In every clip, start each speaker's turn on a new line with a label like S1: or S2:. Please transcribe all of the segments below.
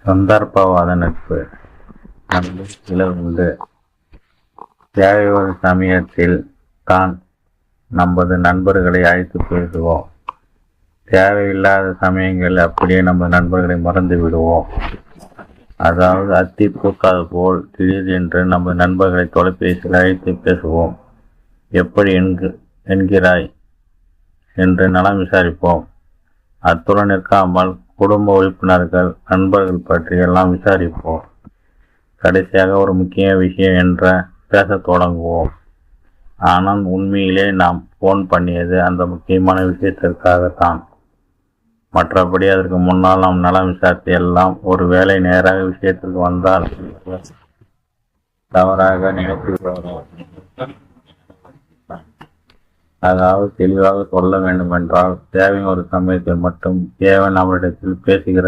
S1: சந்தர்ப்பவாத நட்பு நட்பு சில உண்டு. தேவையான சமயத்தில் தான் நமது நண்பர்களை அழைத்து பேசுவோம். தேவையில்லாத சமயங்களில் அப்படியே நம்ம நண்பர்களை மறந்து விடுவோம். அதாவது அத்தி பூக்காது போல் திடீரென்று நம்ம நண்பர்களை தொலைபேசியில் அழைத்து பேசுவோம். எப்படி என்கிறாய் என்று நலம் விசாரிப்போம். அத்துடன் நிற்காமல் குடும்ப உறுப்பினர்கள் நண்பர்கள் பற்றி எல்லாம் விசாரிப்போம். கடைசியாக ஒரு முக்கிய விஷயம் என்ற பேசத் தொடங்குவோம். ஆனால் உண்மையிலே நாம் போன் பண்ணியது அந்த முக்கியமான விஷயத்திற்காகத்தான். மற்றபடி அதற்கு முன்னால் நாம் நலம் விசாரித்து எல்லாம் ஒரு வேலை நேராக விஷயத்திற்கு வந்தால் தவறாக நினைத்து அதாவது தெளிவாக சொல்ல வேண்டும் என்றால் தேவை ஒரு சமயத்தில் மட்டும் தேவன் அவரிடத்தில் பேசுகிற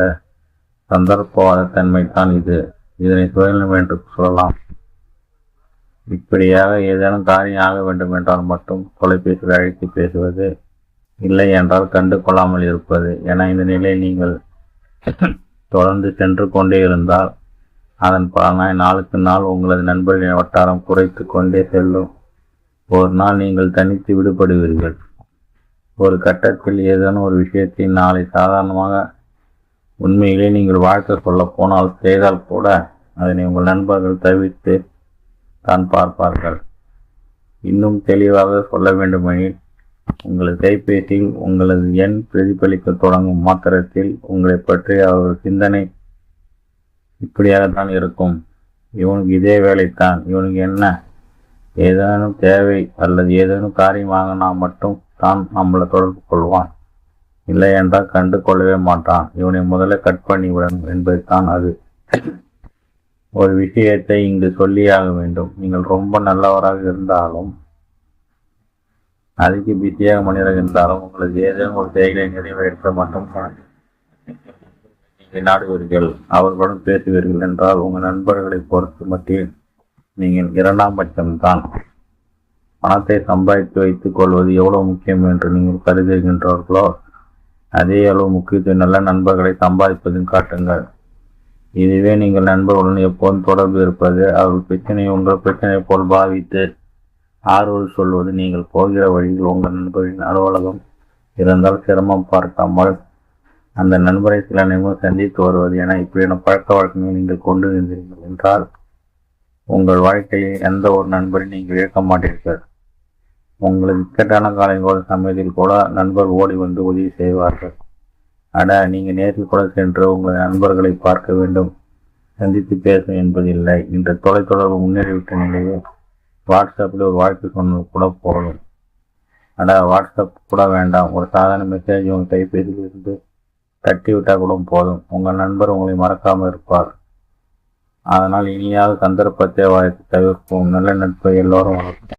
S1: சந்தர்ப்பவாத தன்மை தான் இது. இதனை சுயநலம் என்று சொல்லலாம். இப்படியாக ஏதேனும் காரியம் ஆக வேண்டும் என்றால் மட்டும் தொலைபேசியில் அழைத்து பேசுவது, இல்லை என்றால் கண்டு கொள்ளாமல் இருப்பது என இந்த நிலையில் நீங்கள் தொடர்ந்து சென்று கொண்டே இருந்தால் அதன் பலனாய் நாளுக்கு நாள் உங்களது நண்பர்களின் வட்டாரம் குறைத்து கொண்டே செல்லும். ஒரு நாள் நீங்கள் தனித்து விடுபடுவீர்கள். ஒரு கட்டத்தில் ஏதேனும் ஒரு விஷயத்தை நாளை சாதாரணமாக உண்மையிலே நீங்கள் வாழ்க்கை சொல்ல போனால் செய்தால் கூட அதனை உங்கள் நண்பர்கள் தவிர்த்து தான் பார்ப்பார்கள். இன்னும் தெளிவாக சொல்ல வேண்டுமெனில் உங்களது கைபேசியில் உங்களது எண் பிரதிபலிக்க தொடங்கும் மாத்திரத்தில் உங்களை பற்றி அவர்கள் சிந்தனை இப்படியாகத்தான் இருக்கும். இவனுக்கு இதே வேலைத்தான், இவனுக்கு என்ன ஏதேனும் தேவை அல்லது ஏதேனும் காரியமாக நாம் மட்டும் தான் நம்மளை தொடர்பு கொள்வான். இல்லை என்றால் கண்டு கொள்ளவே மாட்டான். இவனை முதல்ல கட் பண்ணிவிடணும் என்பது தான் அது. ஒரு விஷயத்தை இங்கு சொல்லியாக வேண்டும். நீங்கள் ரொம்ப நல்லவராக இருந்தாலும் அதிக பிஸியாக மனிதராக இருந்தாலும் உங்களுக்கு ஏதேனும் ஒரு தேவையை நிறைவேற்ற மட்டும் நீங்கள் நாடுவீர்கள், அவர்களுடன் பேசுவீர்கள் என்றால் உங்கள் நண்பர்களை பொறுத்து மட்டில் நீங்கள் இரண்டாம் பட்சம்தான். பணத்தை சம்பாதித்து வைத்துக் கொள்வது எவ்வளவு முக்கியம் என்று நீங்கள் கருதுகின்றீர்களோ அதே அளவு முக்கியத்துவம் நல்ல நண்பர்களை சம்பாதிப்பதும் காட்டுங்கள். இதுவே நீங்கள் நண்பர்களுடன் எப்போதும் தொடர்பு இருப்பது, அவர்கள் பிரச்சனையை உங்கள் பிரச்சனை போல் பாவித்து ஆறுதல் சொல்வது, நீங்கள் போகிற வழியில் உங்கள் நண்பர்களின் அலுவலகம் இருந்தால் சிரமம் பார்க்காமல் அந்த நண்பரை சில நிமிடம் சந்தித்து வருவது என இப்படியான பழக்க வழக்கங்களை நீங்கள் கொண்டு இருந்தீர்கள் என்றால் உங்கள் வாழ்க்கையில் எந்த ஒரு நண்பரை நீங்கள் இழக்க மாட்டீர்கள். உங்களது இக்கட்டான காலையில் சமயத்தில் கூட நண்பர் ஓடி வந்து உதவி செய்வார்கள். நீங்கள் நேரில் கூட சென்று உங்கள் நண்பர்களை பார்க்க வேண்டும், சந்தித்து பேசும் என்பதில்லை. இன்று தொலைத்தொடர்பு முன்னேறிவிட்ட நிலையில் வாட்ஸ்அப்பில் ஒரு வாழ்க்கை சொன்னது கூட போதும். வாட்ஸ்அப் கூட வேண்டாம், ஒரு சாதாரண மெசேஜ் உங்கள் கைபேசியில் இருந்து தட்டிவிட்டால் கூட போதும். உங்கள் நண்பர் உங்களை மறக்காமல் இருப்பார். அதனால் இனியாவது சந்தர்ப்பத்தை வாழ்த்து தவிர்ப்போம். நல்ல நட்பை எல்லோரும் வளர்ப்போம்.